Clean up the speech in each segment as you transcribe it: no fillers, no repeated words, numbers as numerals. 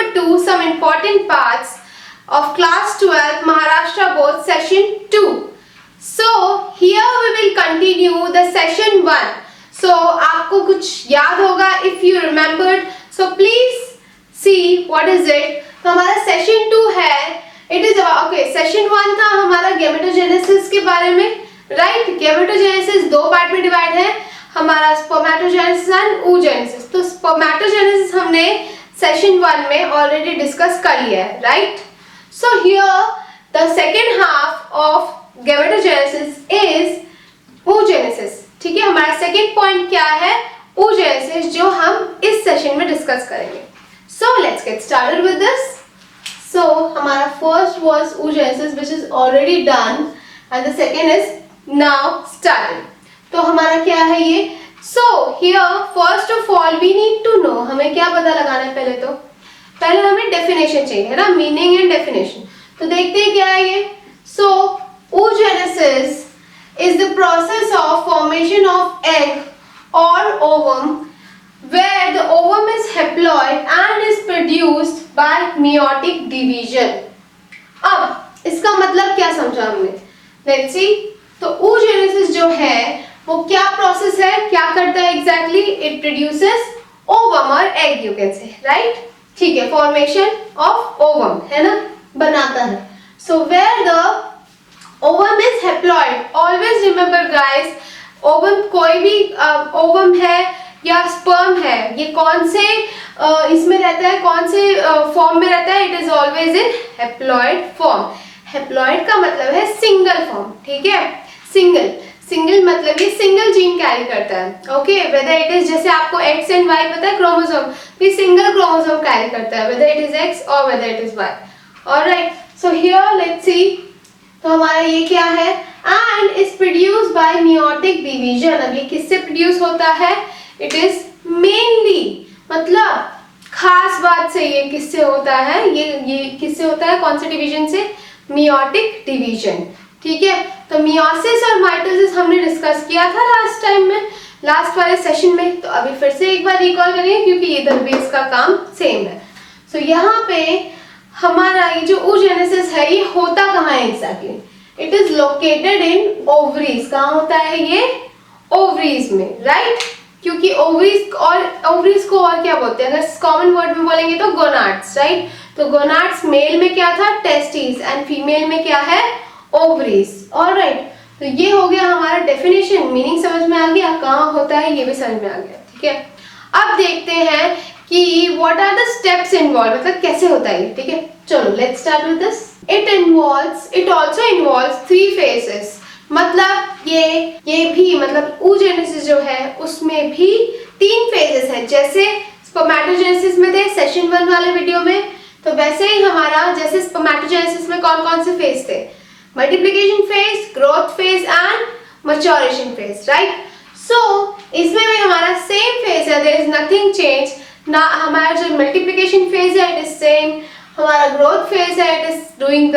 refer to some important parts of class 12 Maharashtra board session 2. So here we will continue the session 1. So आपको कुछ याद होगा if you remembered. So please see what is it. तो हमारा session 2 है. It is about okay. Session 1 था हमारा gametogenesis के बारे में, राइट. गेमेटोजेनेसिस दो पार्ट में डिवाइड है, हमारा स्पर्मेटोजेनेसिस एंड oogenesis. तो स्पर्मेटोजेनेसिस हमने सेशन 1 में ऑलरेडी डिस्कस कर लिया है, right. So here the second half of gametogenesis is oogenesis. ठीक है, हमारा सेकेंड पॉइंट क्या है? oogenesis, जो हम इस सेशन में डिस्कस करेंगे. So let's get started with this. So हमारा first was oogenesis which is already done and the second is now started. तो हमारा क्या है ये? So here first of all we need to know, हमें क्या पता लगाना है पहले हमें definition चाहिए है ना, meaning and definition. तो देखते हैं क्या है ये. So oogenesis is the process of formation of egg or ovum where the ovum is haploid and is produced by meiotic division. अब इसका मतलब क्या समझा हमने? Let's see. तो oogenesis जो है वो क्या प्रोसेस है, क्या करता है एग्जैक्टली? इट प्रोड्यूसेस ओवम और egg, you can say, right. ठीक है, फॉर्मेशन ऑफ ओवम है ना, बनाता है. So where the ovum is haploid, always remember guys, ovum कोई भी ओवम है या स्पर्म है, ये कौन से इसमें रहता है, कौन से फॉर्म में रहता है? It is always in haploid form. Haploid का मतलब है सिंगल फॉर्म. ठीक है, सिंगल मतलब ये सिंगल जीन कैरी करता है. ओके, वेदर इट इज, जैसे आपको एक्स एंड वाई पता है, क्रोमोसोम, तो सिंगल क्रोमोसोम कैरी करता है, वेदर इट इज एक्स और whether it is Y. Alright, so here let's see. तो हमारा ये क्या है? And is produced by meiotic division. अब ये किससे प्रोड्यूस होता है? इट इज मेनली, मतलब खास बात से ये किससे होता है? ये किससे होता है? कौन से डिवीजन से? Meiotic division. ठीक है, तो मियोसिस और माइटोसिस हमने डिस्कस किया था लास्ट टाइम में, लास्ट वाले सेशन में. तो अभी फिर से एक बार रिकॉल करेंगे क्योंकि इधर भी इसका काम सेम है. सो यहाँ पे हमारा ये जो oogenesis है ये होता कहाँ है exactly? It is located in ovaries. कहाँ होता है ये? ओवरीज में, राइट. क्योंकि ओवरीज को और क्या बोलते हैं? अगर कॉमन वर्ड में बोलेंगे तो गोनाड्स, राइट. तो गोनाड्स मेल में क्या था? टेस्टिस, एंड फीमेल में क्या है? ओवरीज. ऑलराइट, तो ये हो गया हमारा डेफिनेशन. मीनिंग समझ में आ गया, कहाँ होता है ये भी समझ में आ गया. ठीक है, अब देखते हैं कि what are the steps involve, मतलब कैसे होता है. ठीक है, चलो let's start with this. It also involves 3 phases. मतलब ये भी, मतलब oogenesis जो है उसमें भी 3 फेजेस है. जैसे स्पर्मेटोजेनेसिस में थे सेशन 1 वाले वीडियो में, तो वैसे ही हमारा जैसे स्पर्मेटोजेनेसिस में कौन कौन से फेज थे? Multiplication phase, growth phase and maturation phase, right. So इसमें भी हमारा सेम फेज है, देयर इज नथिंग चेंज ना. हमारा जो मल्टीप्लिकेशन फेज है इट इज सेम, हमारा ग्रोथ फेज है it is doing the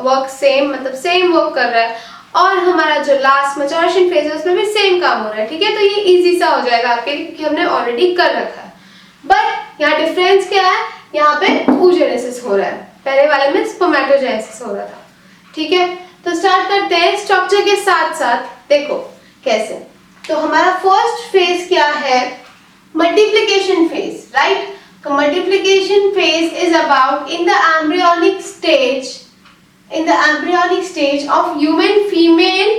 work same, मतलब सेम वर्क कर रहा है. और हमारा जो लास्ट मैच्योरेशन फेज है उसमें भी सेम काम हो रहा है. ठीक है, तो ये इजी सा हो जाएगा आपके लिए क्योंकि हमने ऑलरेडी कर रखा है. बट यहाँ डिफरेंस क्या है? यहाँ पे oogenesis हो रहा है, पहले वाले में स्पर्मेटोजेनेसिस हो रहा था. ठीक है, तो स्टार्ट करते हैं स्ट्रक्चर के साथ साथ. देखो कैसे. तो हमारा फर्स्ट फेज क्या है? Multiplication phase, right. तो multiplication phase is about in the embryonic stage of human female.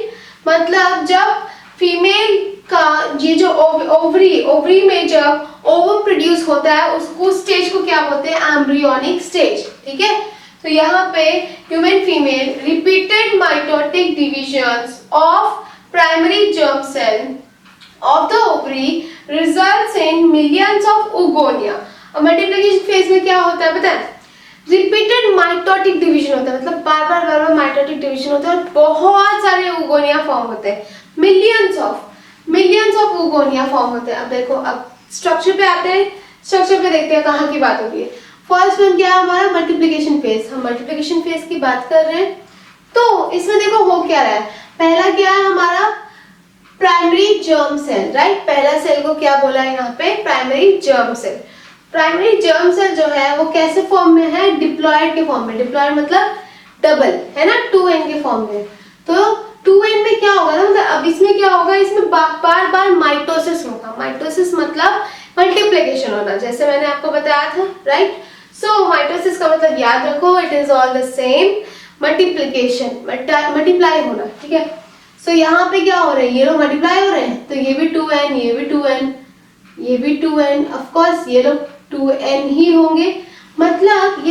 मतलब जब फीमेल का ये जो ओवरी में जब ओवम प्रोड्यूस होता है उसको स्टेज को क्या बोलते हैं? Embryonic stage. ठीक है, तो यहाँ पे human female repeated mitotic divisions of primary germ cell of the ovary results in millions of oogonia. Multiplication phase में क्या होता है पता है? रिपीटेड माइटोटिक डिवीजन होता है, मतलब बार बार माइटोटिक डिवीजन होता है और बहुत सारे oogonia फॉर्म होते हैं. मिलियंस ऑफ oogonia फॉर्म होते हैं. अब देखो, अब स्ट्रक्चर पे आते हैं. स्ट्रक्चर पे देखते हैं कहाँ की बात हो रही है. फर्स्ट वन क्या है हमारा? Multiplication phase. हम मल्टीप्लिकेशन फेज की बात कर रहे हैं. तो इसमें देखो हो क्या रहा है? पहला क्या है हमारा? Primary germ cell, right. पहला सेल को क्या बोला है यहाँ पे? Primary germ cell. Primary germ cell जो है वो कैसे फॉर्म में है, डिप्लॉयड के फॉर्म में। डिप्लॉयड मतलब डबल, है ना, 2n के फॉर्म में। तो 2n में क्या होगा ना, मतलब अब इसमें क्या होगा, इसमें बार बार माइटोसिस होगा। माइटोसिस मतलब मल्टीप्लिकेशन होना, जैसे मैंने आपको बताया था, राइट। सो माइटोसिस का मतलब याद रखो, it is all the same, multiplication, multiply होना, ठीक है। सो यहाँ पे क्या हो रहा है, ये लोग मल्टीप्लाई हो रहे हैं, तो ये भी 2n, ये भी 2n, ये भी 2n, ऑफ कोर्स ये लोग 2n ही होंगे, मतलब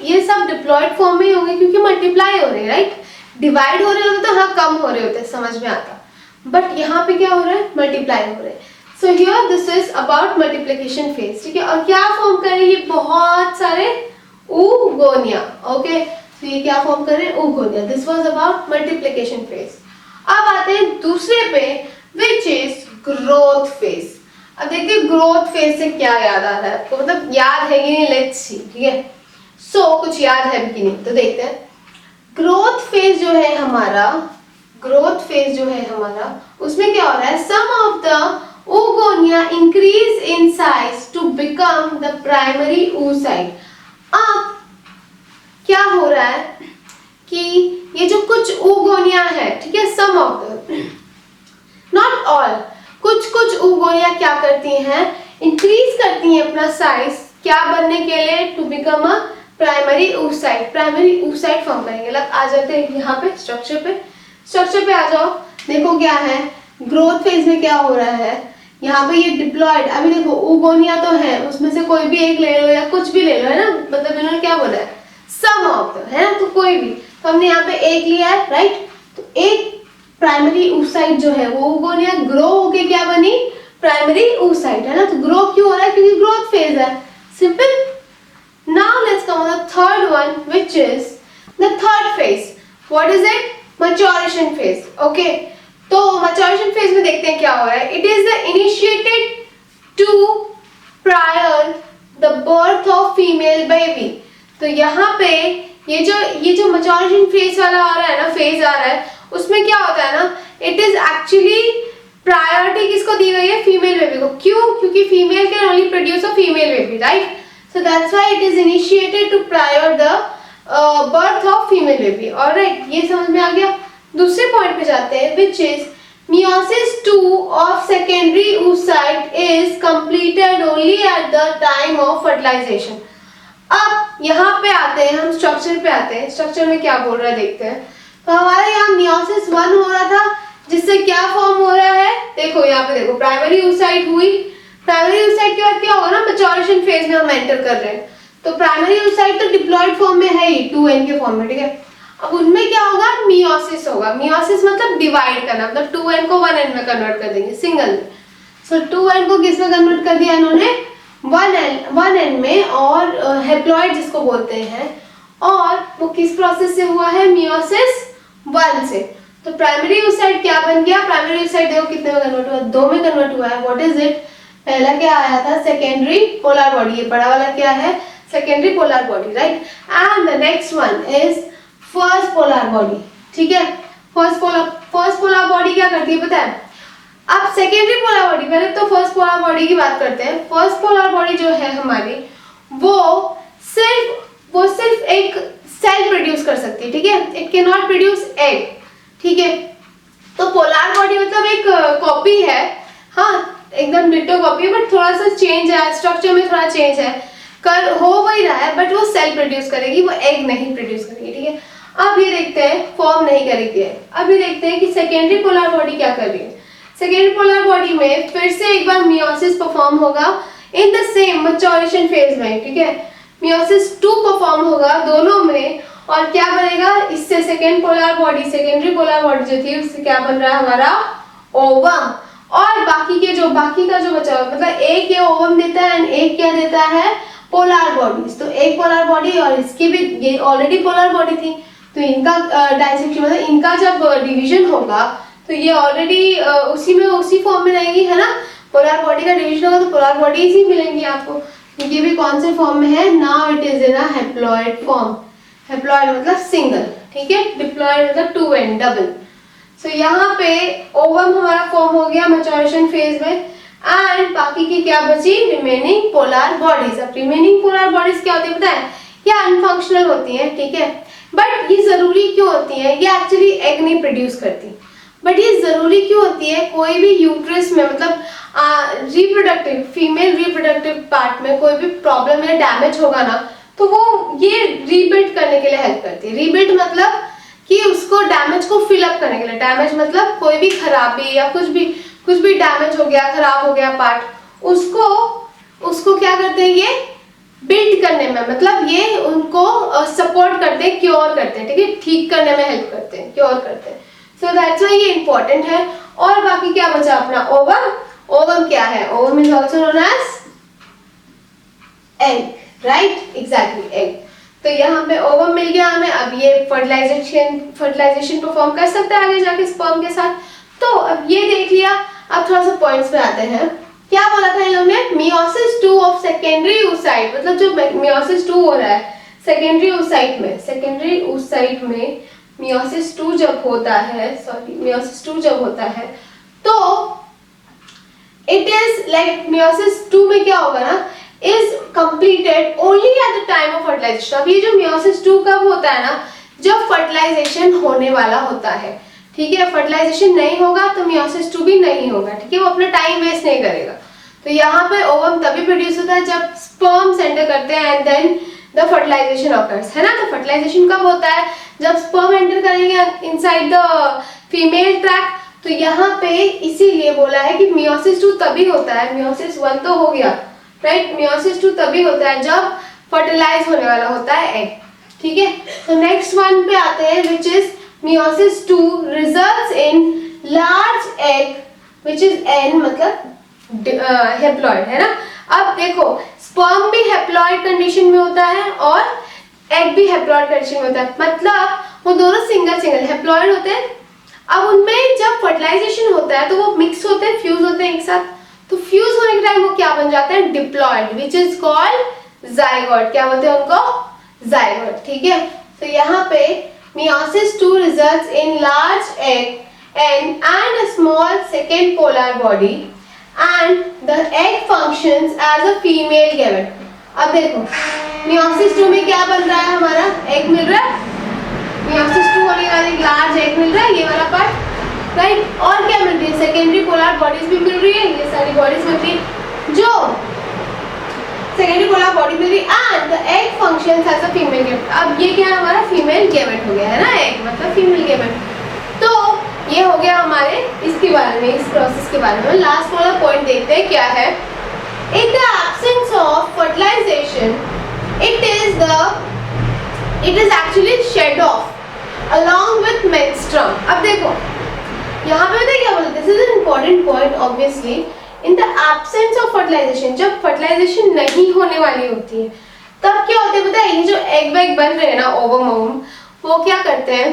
ये सब डिप्लॉयड फॉर्म में ही होंगे क्योंकि मल्टीप्लाई हो रहे हैं, राइट। डिवाइड हो रहे होते तो हाँ कम हो रहे होते, समझ में आता, बट यहाँ पे क्या हो रहा है, मल्टीप्लाई हो रहे हैं। So here this is about multiplication phase, ठीक है। और क्या फॉर्म कर रहे हैं, ये बहुत सारे oogonia, ओके। तो ये क्या फॉर्म कर रहे हैं, oogonia। This was about multiplication phase. अब आते हैं दूसरे पे, विच इज ग्रोथ फेज। अब देखते हैं ग्रोथ फेज से क्या याद आ रहा है आपको, मतलब याद है कि नहीं, लेट्स सी, ठीक है। सो कुछ याद है कि नहीं, तो देखते हैं। ग्रोथ फेज जो है हमारा, ग्रोथ फेज जो है हमारा, उसमें क्या हो रहा है, some of the oogonia increase in size to become the primary oocyte। अब क्या हो रहा है कि ये जो कुछ oogonia है, ठीक है, some of the, not all, कुछ oogonia क्या करती हैं, इंक्रीज करती हैं अपना साइज, क्या बनने के लिए, to become a primary oocyte। Primary oocyte form करेंगे। लग आ जाते हैं यहाँ पे स्ट्रक्चर पे आ जाओ। देखो क्या है, ग्रोथ फेज में क्या हो रहा है, यहाँ पे ये डिप्लॉयड, अभी देखो oogonia तो है, उसमें से कोई भी एक ले लो या कुछ भी ले लो, है ना, मतलब इन्होंने क्या बोला है, सम ऑफ द, है ना, तो कोई भी, तो हमने यहाँ पे एक लिया है, राइट। तो एक प्राइमरी oocyte जो है वो oogonia ग्रो होके क्या बनी, प्राइमरी oocyte, है ना। तो ग्रो क्यों हो रहा है, क्योंकि ग्रोथ फेज है, simple. Now let's come on the third one, which is the third phase. What is it, maturation phase, okay. तो मैच्योरेशन फेज में देखते हैं क्या हो रहा है, it is the initiated to prior the birth of female baby. तो यहाँ पे ये जो मैच्योरेशन फेज वाला आ रहा है ना, फेज आ रहा है, उसमें क्या होता है ना, इट इज एक्चुअली प्रायोरिटी किसको दी गई है, फीमेल बेबी को। क्यों, क्योंकि female can only produce a female baby, right. So that's why it is initiated to prior the birth of female baby. Alright, ये समझ में आ गया। दूसरे पॉइंट पे जाते हैं, which is meiosis 2 of secondary oocyte is completed only at the time of fertilization। अब यहाँ पे आते हैं, हम स्ट्रक्चर पे आते हैं। स्ट्रक्चर में क्या बोल रहा है देखते हैं। तो हमारे यहाँ meiosis 1 हो रहा था, जिससे क्या फॉर्म हो रहा है, देखो यहाँ पे देखो, प्राइमरी oocyte हुई। प्राइमरी oocyte के बाद क्या होगा ना, मैच्योरेशन फेज में हम एंटर कर रहे हैं। तो प्राइमरी oocyte तो डिप्लॉयड फॉर्म में है ही, 2n के फॉर्म में, ठीक है। अब उनमें क्या होगा, मियोसिस होगा। मियोसिस मतलब डिवाइड करना, मतलब 2n को 1n में कन्वर्ट कर देंगे, सिंगल में। सो 2n को किस में कन्वर्ट कर दिया इन्होंने, 1n में, और हेप्लॉइड जिसको बोलते हैं, और वो किस प्रोसेस से हुआ है, मियोसिस 1 से। तो प्राइमरी oocyte क्या बन गया, प्राइमरी oocyte देखो कितने में कन्वर्ट हुआ, 2 में कन्वर्ट हुआ है। व्हाट इज इट, पहला क्या आया था, सेकेंडरी पोलर बॉडी। ये बड़ा वाला क्या है, secondary polar body, right. And the next one is first polar body, ठीक है। फर्स्ट पोलर बॉडी क्या करती है पता है। अब सेकेंडरी पोलर बॉडी, पहले तो फर्स्ट पोलर बॉडी की बात करते हैं। फर्स्ट पोलर बॉडी जो है हमारी, वो सिर्फ एक सेल प्रोड्यूस कर सकती है, ठीक है। It can not produce egg, ठीक है। तो पोलर बॉडी मतलब एक कॉपी है, हाँ एकदम डिटो कॉपी है, बट थोड़ा सा चेंज है, स्ट्रक्चर में थोड़ा चेंज है, कर हो वही रहा है, बट वो सेल प्रोड्यूस करेगी, वो एग नहीं प्रोड्यूस करेगी, ठीक है। अब ये देखते हैं, फॉर्म नहीं करेगी है। अब ये देखते हैं कि सेकेंडरी पोलर बॉडी क्या कर रही है। सेकेंडरी पोलर बॉडी में फिर से एक बार मियोसिस परफॉर्म होगा in the same maturation phase में, ठीक है। मियोसिस 2 परफॉर्म होगा दोनों में, और क्या बनेगा इससे, सेकेंडरी पोलर बॉडी जो थी उससे क्या बन रहा है हमारा, ओवम। और बाकी का जो बचा हुआ, मतलब एक ये ओवम देता है एंड एक क्या देता है, पोलर बॉडीज। तो एक पोलर बॉडी, और इसकी भी, ये ऑलरेडी पोलर बॉडी थी, तो इनका डाइसेक्शन मतलब इनका जब डिवीजन होगा तो ये ऑलरेडी उसी फॉर्म में रहेगी, है ना। पोलर बॉडी का डिवीजन होगा तो पोलर बॉडीज ही मिलेंगी आपको। ये भी कौन से फॉर्म में है, now it is in a haploid form. Haploid मतलब सिंगल, ठीक है। डिप्लॉइड मतलब 2n, डबल। सो यहाँ पे ओवम हमारा फॉर्म हो गया मैच्योरेशन फेज में। एंड बाकी की क्या बची, रिमेनिंग पोलर बॉडीज। अब रिमेनिंग पोलर बॉडीज क्या होती है पता है, ये अनफंक्शनल होती हैं, ठीक है। बट ये जरूरी क्यों होती है, ये एक्चुअली एग नहीं प्रोड्यूस करती, बट ये जरूरी क्यों होती है, कोई भी यूट्रस में मतलब रिप्रोडक्टिव फीमेल रिप्रोडक्टिव पार्ट में कोई भी प्रॉब्लम या डैमेज होगा ना, तो वो ये रीबिल्ड करने के लिए हेल्प करती है। रीबिल्ड मतलब कि उसको डैमेज को फिल अप करने के लिए, डैमेज मतलब कोई भी खराबी या कुछ भी डैमेज हो गया, खराब हो गया पार्ट, उसको क्या करते हैं, ये बिल्ड करने में, मतलब ये उनको सपोर्ट करते हैं, क्योर करते हैं, ठीक है, ठीक करने में हेल्प करते हैं, क्योर करते हैं। सो दैट्स व्हाई ये इंपॉर्टेंट है। और बाकी क्या बचा अपना, ओवम। ओवम क्या है, ovum is also known as egg, right, exactly egg. तो यहाँ पे ओवम मिल गया हमें, अब ये फर्टिलाइजेशन परफॉर्म कर सकता है आगे जाके स्पर्म के साथ। तो अब ये देख लिया, अब थोड़ा सा पॉइंट्स पे आते हैं। क्या बोला था इन लोगों ने, मियोसिस 2 ऑफ सेकेंडरी oocyte, मतलब जो मियोसिस 2 हो रहा है सेकेंडरी oocyte में, सेकेंडरी oocyte में मियोसिस 2 जब होता है, मियोसिस 2 जब होता है तो इट इज लाइक मियोसिस 2 में क्या होगा ना, is completed only at the time of fertilization. अब ये जो मियोसिस 2 कब होता है ना, जब फर्टिलाइजेशन होने वाला होता है, ठीक है। फर्टिलाइजेशन नहीं होगा तो मियोसिस 2 भी नहीं होगा, ठीक है, वो अपना टाइम वेस्ट नहीं करेगा। तो यहाँ पे ओवम तभी प्रोड्यूस होता है जब स्पर्म्स एंटर करते हैं and then the fertilization occurs, है ना। तो फर्टिलाइजेशन कब होता है, जब स्पर्म एंटर करेंगे इनसाइड द फीमेल ट्रैक। तो यहाँ पे इसीलिए बोला है कि मियोसिस 2 तभी होता है, मियोसिस 1 तो हो गया, राइट, मियोसिस 2 तभी होता है जब फर्टिलाइज होने वाला होता है एग, ठीक है। तो नेक्स्ट वन पे आते हैं, which is meiosis 2 results in large egg which is N, मतलब haploid, है ना। अब देखो sperm भी haploid कंडीशन में होता है और egg भी haploid कंडीशन में होता है, मतलब वो दोनों सिंगल haploid होते हैं। अब उनमें जब फर्टिलाइजेशन होता है तो वो मिक्स होते हैं, फ्यूज होते हैं एक साथ। तो फ्यूज होने के टाइम वो क्या बन जाते हैं, diploid, which is called zygote. क्या बोलते हैं उनको, जाइगोट, ठीक है। तो यहाँ पे meiosis 2 results in large egg and a small second polar body and the egg functions as a female gamete। अब देखो meiosis 2 में क्या बन रहा है, हमारा एग मिल रहा है, meiosis 2 होने वाली लार्ज एग मिल रहा है, ये वाला पार्ट, राइट। और क्या मिल रही है, सेकेंडरी पोलर बॉडीज भी मिल रही है, ये सारी बॉडीज मिल रही है, जो सेकेंडरी पोलर बॉडी मिल रही and the egg functions as a female gamete. अब ये क्या है, हमारा फीमेल गेमेट हो गया, है ना, एग मतलब फीमेल गेमेट। तो ये हो गया हमारे इसके बारे में, इस प्रोसेस के बारे में। लास्ट वाला पॉइंट देखते हैं क्या है, in the absence of fertilization it is actually shed off along with menstruum. अब देखो यहाँ पे बताइए क्या बोलते हैं, this is an important point obviously. In the absence of fertilization, जब फर्टिलाइजेशन नहीं होने वाली होती है तब क्या होता है पता है, ये जो एग वेग बन रहे हैं ना, ओवम, वो क्या करते हैं,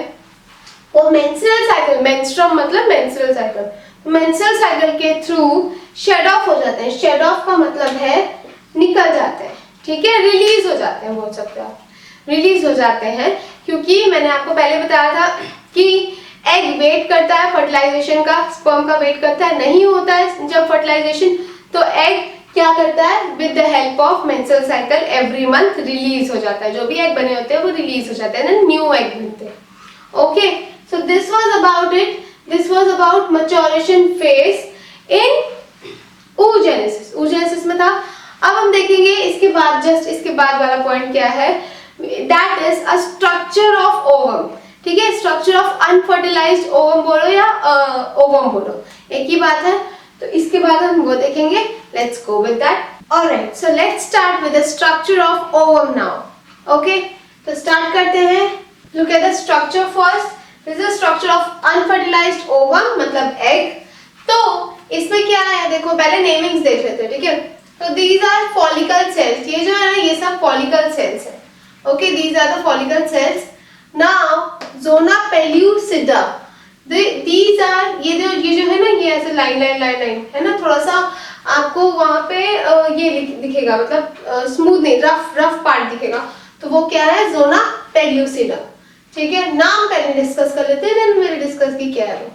वो मेंस्ट्रुअल साइकिल, मेंस्ट्रुम मतलब मेंस्ट्रुअल साइकिल, मेंस्ट्रुअल साइकिल के थ्रू शेड ऑफ हो जाते हैं। शेड ऑफ का मतलब है निकल जाते हैं, ठीक है, रिलीज हो जाते हैं, बोल सकते हो आप, रिलीज हो जाते हैं। क्योंकि मैंने आपको पहले बताया था कि एग वेट करता है फर्टिलाइजेशन का, स्पर्म का वेट करता है, नहीं होता है जब फर्टिलाइजेशन, तो एग क्या करता है, with the help of menstrual cycle every month release हो जाता है, जो भी एग बने होते हैं वो रिलीज हो जाते हैं, देन न्यू एग बनते हैं। Okay, so this was about it, this was about maturation phase in oogenesis। oogenesis में था। अब हम देखेंगे इसके बाद, जस्ट इसके बाद वाला पॉइंट क्या है, that is a structure of ovum, ठीक है, स्ट्रक्चर ऑफ अनफर्टिलाइज्ड ओवम बोलो या ओवम बोलो, एक ही बात है। तो इसके बाद हम वो देखेंगे, let's go with that. Alright, so let's start with the structure of ovum now. Okay, तो स्टार्ट करते हैं। Look at the structure first. This is structure of unfertilised ovum मतलब एग। तो इसमें क्या है, देखो पहले नेमिंग्स देख लेते हैं, ठीक है। तो दीज आर फॉलिकल सेल्स, ये जो है ना ये सब फॉलिकल सेल्स है। Okay, these are the follicle cells. Now zona pellucida, these are, ये जो है ना, ये ऐसे लाइन लाइन लाइन लाइन है ना, थोड़ा सा आपको वहां पे ये दिखेगा, मतलब स्मूथ नहीं, रफ पार्ट दिखेगा, तो वो क्या है, जोना पेल्यूसिडा, ठीक है। नाम पहले डिस्कस कर लेते हैं, देन मेरे डिस्कस की क्या है वो।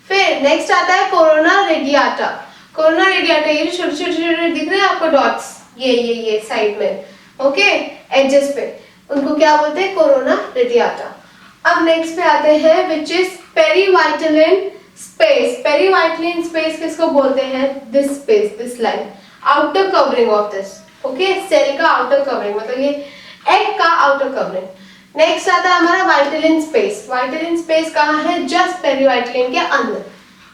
फिर नेक्स्ट आता है कोरोना रेडियाटा। कोरोना रेडिएटा, ये जो छोटे छोटे दिख रहे हैं आपको डॉट्स, ये साइड में, ओके, एजेस पे, उनको क्या बोलते हैं? Corona radiata. अब नेक्स्ट पे आते हैं which is perivitelline space. Perivitelline space किसको बोलते हैं? This space, this line, outer covering of this, okay, cell का आउटर कवरिंग, मतलब ये एग का आउटर कवरिंग। नेक्स्ट आता है हमारा वाइटलिन स्पेस। वाइटलिन स्पेस कहाँ है? जस्ट पेरीवाइटलिन के अंदर,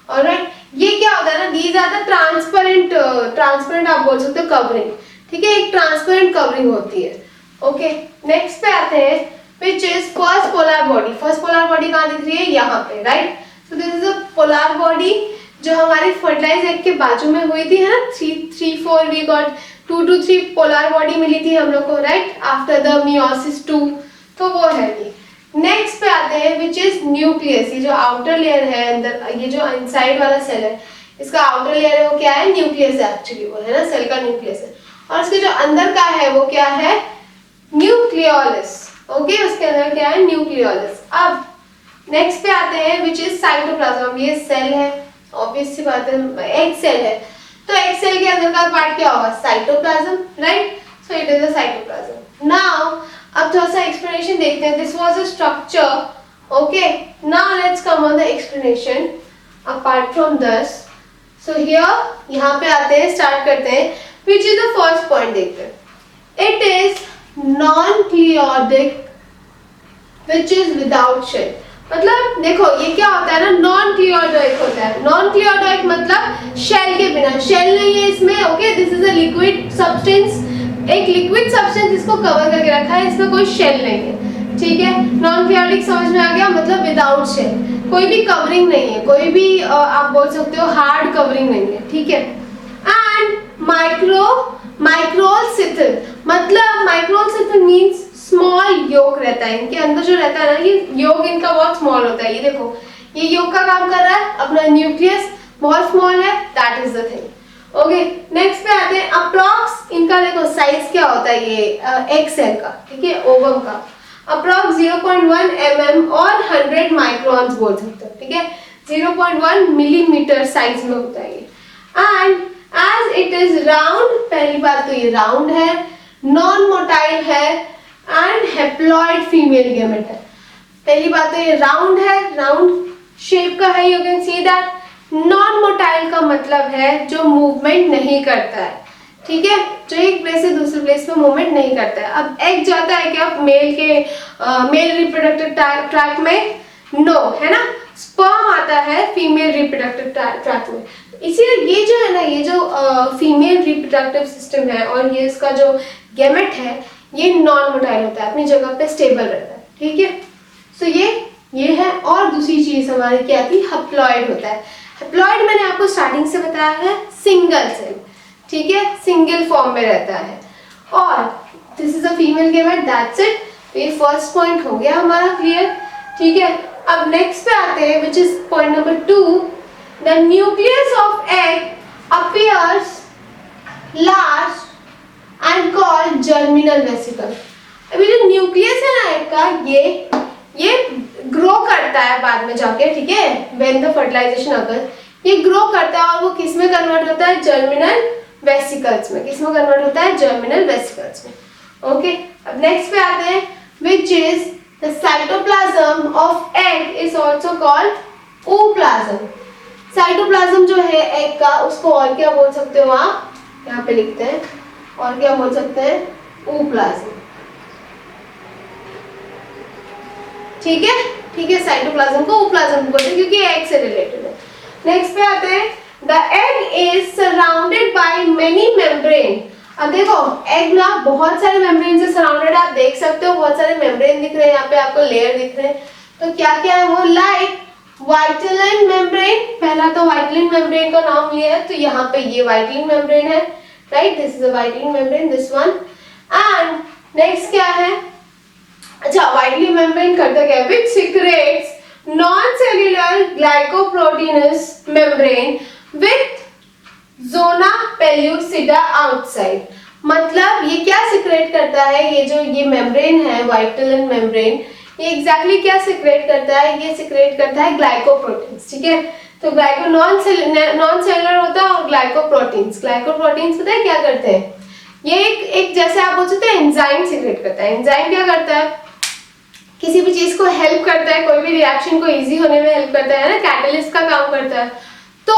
ऑलराइट। ये क्या होता है ना, दीज आर द ट्रांसपेरेंट आप बोल सकते हो कवरिंग, ठीक है, एक ट्रांसपेरेंट कवरिंग होती है, ओके। नेक्स्ट पे आते हैं which is first polar body. First polar body कहाँ दिख रही है? यहाँ पे, right. So this is a polar body जो हमारी फर्टिलाइज एग के बाजू में हुई थी, है ना, 3-4 we got 2 to 3 polar body मिली थी हम लोग को, राइट, आफ्टर द मियोसिस 2, तो वो है ये। नेक्स्ट पे आते हैं विच इज न्यूक्लियस। ये जो आउटर लेयर है अंदर, ये जो इनसाइड वाला सेल है, इसका आउटर लेयर है वो क्या है? न्यूक्लियस है एक्चुअली, वो है ना, सेल का न्यूक्लियस है। और इसके जो अंदर का है वो क्या है? न्यूक्लियोलस, ओके, उसके अंदर क्या है? न्यूक्लियोलस। अब नेक्स्ट पे आते हैं विच इज साइटोप्लाज्म। ये सेल है, ऑब्वियस सी बात है, एग सेल है, तो एग सेल के अंदर का पार्ट क्या होगा? Cytoplasm, right. So it is a cytoplasm. Now अब थोड़ा सा एक्सप्लेनेशन देखते हैं। This was a structure, okay. Now let's come on the explanation apart from this. So here, यहाँ पे आते हैं, स्टार्ट करते हैं, which is the first point देखते हैं। It is non-cleidoic which is without shell. मतलब देखो ये क्या होता है ना, नॉन क्लियोडोइक होता है। नॉन क्लियोडोइक मतलब शेल के बिना, शेल नहीं है इसमें, okay. This is a liquid substance, एक लिक्विड सब्सटेंस इसको कवर करके रखा है, इसमें कोई शेल नहीं है, ठीक है। नॉन क्लियोडिक समझ में आ गया, मतलब विदाउट शेल, कोई भी कवरिंग नहीं है, कोई भी आप बोल सकते हो हार्ड कवरिंग नहीं है, ठीक है। एंड माइक्रोसिथिल, मतलब माइक्रोसिथिल मीन्स स्मॉल योक रहता है इनके अंदर, जो रहता है ना, ये योक इनका बहुत स्मॉल होता है। ये देखो, ये योक का काम कर रहा है, अपना न्यूक्लियस बहुत स्मॉल है, that is the thing, okay. Next पे आते हैं अप्रॉक्स, इनका देखो साइज क्या होता है, ये एग सेल का, ठीक है, ओवम का, अप्रॉक्स 0.1 mm और 100 माइक्रोन्स बोल सकते हो, ठीक है, 0.1 मिलीमीटर साइज में होता है ये। And as it is round, पहली बात तो ये राउंड है, नॉन मोटाइल है एंड हेप्लॉइड फीमेल गेमेट है। पहली बात तो ये राउंड है, राउंड शेप का है, you can see that. Non motile का मतलब है जो मूवमेंट नहीं करता है, ठीक है, जो एक प्लेस से दूसरे प्लेस में मूवमेंट नहीं करता है। अब एग जाता है क्या मेल रिप्रोडक्टिव ट्रैक्ट में? नो, है ना। स्पर्म आता है फीमेल रिप्रोडक्टिव ट्रैक्ट में। इसीलिए ये जो है ना, ये जो फीमेल रिप्रोडक्टिव सिस्टम है और ये इसका जो गेमेट है, ये नॉन मोटाइल होता है, अपनी जगह पे स्टेबल रहता है, ठीक है। सो ये है। और दूसरी चीज हमारी क्या थी? हैप्लॉइड होता है। हैप्लॉइड मैंने आपको स्टार्टिंग से बताया है, सिंगल सेल, ठीक है, सिंगल फॉर्म में रहता है। और this is a female gamete, that's it. ये फर्स्ट पॉइंट हो गया हमारा क्लियर, ठीक है। अब नेक्स्ट पे आते हैं which is point number 2। The nucleus of egg appears large and called germinal vesicle. अभी जो न्यूक्लियस है ना एग का, ये ग्रो करता है बाद में जाके, ठीक है, व्हेन द फर्टिलाइजेशन अगर ये ग्रो करता है और वो किस में कन्वर्ट होता है? जर्मिनल वेसिकल्स में। किस में कन्वर्ट होता है? जर्मिनल वेसिकल्स में, ओके। अब नेक्स्ट पे आते हैं which is the cytoplasm of egg is also called ooplasm. Cytoplasm जो है एग का, उसको और क्या बोल सकते हो आप? यहाँ पे लिखते हैं, और क्या बोल सकते हैं? ओप्लाज्म, ठीक है, ठीक है। साइटोप्लाज्म को ओप्लाज्म बोलते हैं क्योंकि एग से रिलेटेड है। नेक्स्ट पे आते हैं the egg is surrounded by many membrane. अब देखो एग ना बहुत सारे मेम्ब्रेन से सराउंडेड, आप देख सकते हो बहुत सारे मेम्ब्रेन दिख रहे हैं, यहाँ पे आपको लेयर दिख रहे हैं, तो क्या क्या है वो? लाइक वाइटलिन मेम्ब्रेन, पहला तो वाइटलिन मेम्ब्रेन का नाम लिया है, तो यहाँ पे ये वाइटलिन मेम्ब्रेन है, right, this is a vitelline membrane, this one. And next क्या है? अच्छा, वाइटलिन मेम्ब्रेन करता क्या है? विच secrets non-cellular glycoproteinous membrane with zona pellucida outside। मतलब ये क्या सिक्रेट करता है? ये मेम्ब्रेन है, वाइटलिन मेम्ब्रेन, ये एग्जैक्टली क्या सिक्रेट करता है? ये सिक्रेट करता है ग्लाइकोप्रोटीन्स, ठीक है। तो ग्लाइको नॉन सेलुलर होता है और ग्लाइकोप्रोटीन्स पता है क्या करते हैं, ये एक जैसे आप बोल सकते हैं एंजाइम सीक्रेट करता है। एंजाइम क्या करता है, किसी भी चीज को हेल्प करता है, कोई भी रिएक्शन को इजी होने में हेल्प करता है ना, कैटलिस्ट का काम करता है। तो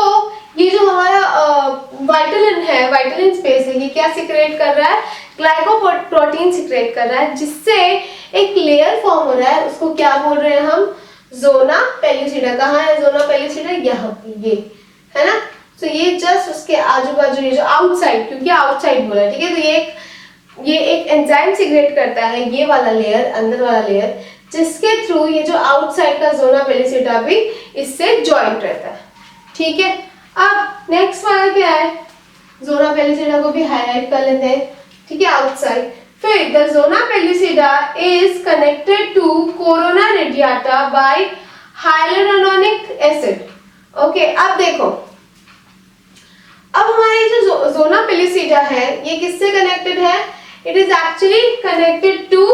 ये जो हमारा वाइटलिन स्पेस है, ये क्या सीक्रेट कर रहा है, ग्लाइकोप्रोटीन सीक्रेट कर रहा है, जिससे एक लेयर फॉर्म हो रहा है, उसको क्या बोल रहे हैं हम, जोना पेल्यूसिडा। कहाँ है जोना पेल्यूसिडा, यहाँ पे, ये है ना। तो ये जस्ट उसके आजू बाजू, ये जो आउटसाइड, क्योंकि आउटसाइड बोला, ठीक है, तो ये एक एंजाइम सीक्रेट करता है, ये वाला लेयर, अंदर वाला लेयर, जिसके थ्रू ये जो आउटसाइड का जोना पेल्यूसिडा भी इससे ज्वाइंट रहता है, ठीक है। अब नेक्स्ट वाला क्या है, जोना पेल्यूसिडा को भी हाईलाइट कर लेते हैं, ठीक है, आउटसाइड। फिर the zona pellucida is connected to corona radiata by hyaluronic acid. Okay, अब देखो, अब हमारी जो जोना पेल्यूसिडा है, ये किससे कनेक्टेड है, it is actually connected to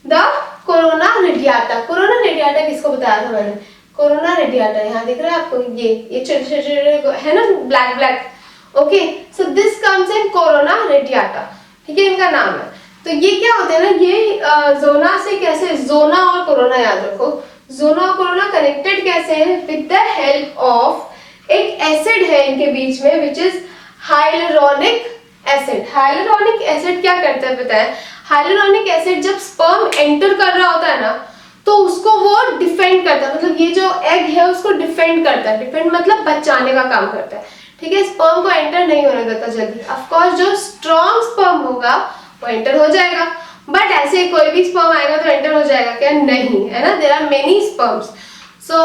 the corona radiata. Corona radiata किसको बताया था मैंने, कोरोना रेडियाटा, यहाँ दिख रहा है आपको, ये छोटे छोटे है ना, black black. Okay, so this comes in corona radiata, ठीक है, इनका नाम है। तो ये क्या होते हैं ना, ये जोना से कैसे, जोना और कोरोना याद रखो, जोना और कोरोना कनेक्टेड कैसे है, विद द हेल्प ऑफ एक एसिड है इनके बीच में, which is hyaluronic acid. Hyaluronic acid क्या करता है पता है, हाइलुरोनिक एसिड जब स्पर्म एंटर कर रहा होता है ना, तो उसको वो डिफेंड करता है, मतलब ये जो एग है उसको डिफेंड करता है, डिफेंड मतलब बचाने का काम करता है, ठीक है, स्पर्म को एंटर नहीं होने देता जल्दी। ऑफ कोर्स जो स्ट्रॉन्ग स्पर्म होगा वो एंटर हो जाएगा, बट ऐसे कोई भी स्पर्म आएगा तो एंटर हो जाएगा क्या, नहीं, है ना, देयर आर मेनी स्पर्म्स। सो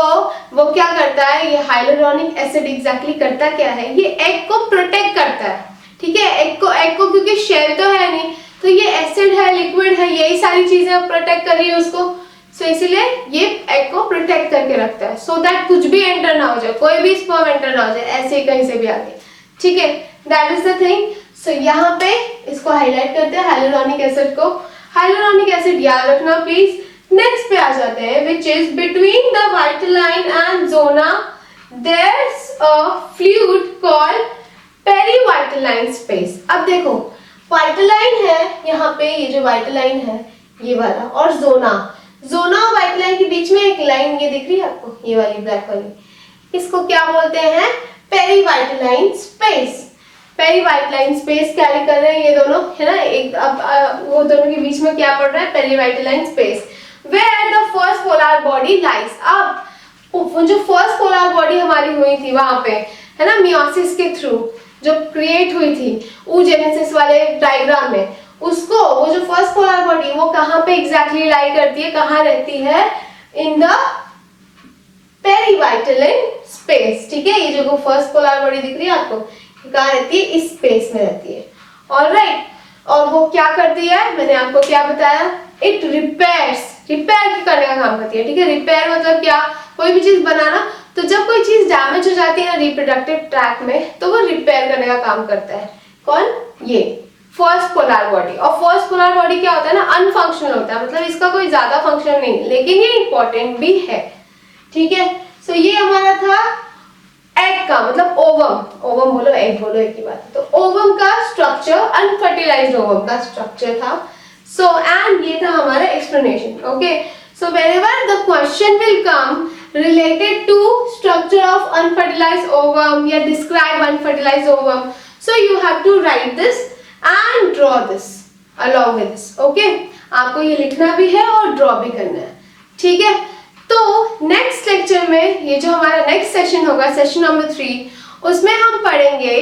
वो क्या करता है, ये हाइलुरोनिक एसिड एग्जैक्टली करता क्या है, ये एग को प्रोटेक्ट करता है, ठीक है, एग को क्योंकि शेल तो है नहीं, तो ये एसिड है, लिक्विड है, यही सारी चीजें प्रोटेक्ट कर रही है उसको। सो इसीलिए ये एग को प्रोटेक्ट करके रखता है, सो दैट कुछ भी एंटर ना हो जाए, कोई भी स्पर्म एंटर ना हो जाए ऐसे कहीं से भी आगे, ठीक है, that is the thing. So यहाँ पे इसको हाईलाइट करते हैं हाइलुरोनिक एसिड को। हाइलुरोनिक एसिड याद रखना प्लीज। नेक्स्ट पे आ जाते हैं, which is between the vitelline and zona there is a fluid called perivitelline space. अब देखो, वाइटलाइन है यहाँ पे, ये जो वाइटलाइन है ये वाला, और जोना और वाइटलाइन के बीच में एक लाइन ये दिख रही है आपको, ये वाली ब्लैक वाली, इसको क्या बोलते हैं, पेरीवाइटलाइन स्पेस। पेरीवाइटलाइन स्पेस कैरी कर रहे हैं ये दोनों, है ना, एक अब वो दोनों के बीच में क्या पड़ रहा है, perivitelline space, where the first polar body lies. अब वो जो फर्स्ट पोलर बॉडी हमारी हुई थी वहां पे, है ना, मियोसिस के थ्रू जो क्रिएट हुई थी oogenesis वाले डायग्राम में, उसको वो जो फर्स्ट पोलर बॉडी वो कहाँ पे एग्जैक्टली लाई करती है, कहाँ रहती है, इन द पेरीवाइटलाइन स्पेस, ठीक है, ये जो फर्स्ट पोलर बॉडी दिख रही है आपको, कहाँ रहती है, इस स्पेस में रहती है, ऑलराइट। और वो क्या करती है, मैंने आपको क्या बताया, इट रिपेयर करने का काम करती है, ठीक है। रिपेयर मतलब क्या, कोई भी चीज बनाना, तो जब कोई चीज डैमेज हो जाती है ना रिप्रोडक्टिव ट्रैक में, तो वो रिपेयर करने का काम करता है, कौन, ये फर्स्ट पोलर बॉडी। और फर्स्ट पोलर बॉडी क्या होता है ना, अनफंक्शनल होता है, मतलब इसका कोई ज्यादा फंक्शन नहीं, लेकिन ये इंपॉर्टेंट भी है, ठीक है। सो ये हमारा था एग का, मतलब ओवम बोलो एग बोलो एक ही बात है, तो ओवम का स्ट्रक्चर, अनफर्टिलाइज्ड ओवम का स्ट्रक्चर था। सो एंड ये था हमारा explanation, okay. So whenever the question will come related to structure of unfertilized ovum या describe unfertilized ovum, so you have to write this and draw this along with this, okay। आपको ये लिखना भी है और ड्रॉ भी करना है, ठीक है। तो नेक्स्ट लेक्चर में ये जो हमारा नेक्स्ट सेशन होगा, सेशन नंबर 3, उसमें हम पढ़ेंगे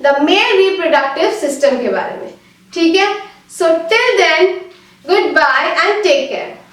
द मेल रिप्रोडक्टिव सिस्टम के बारे में, ठीक है। So till then good bye and take care.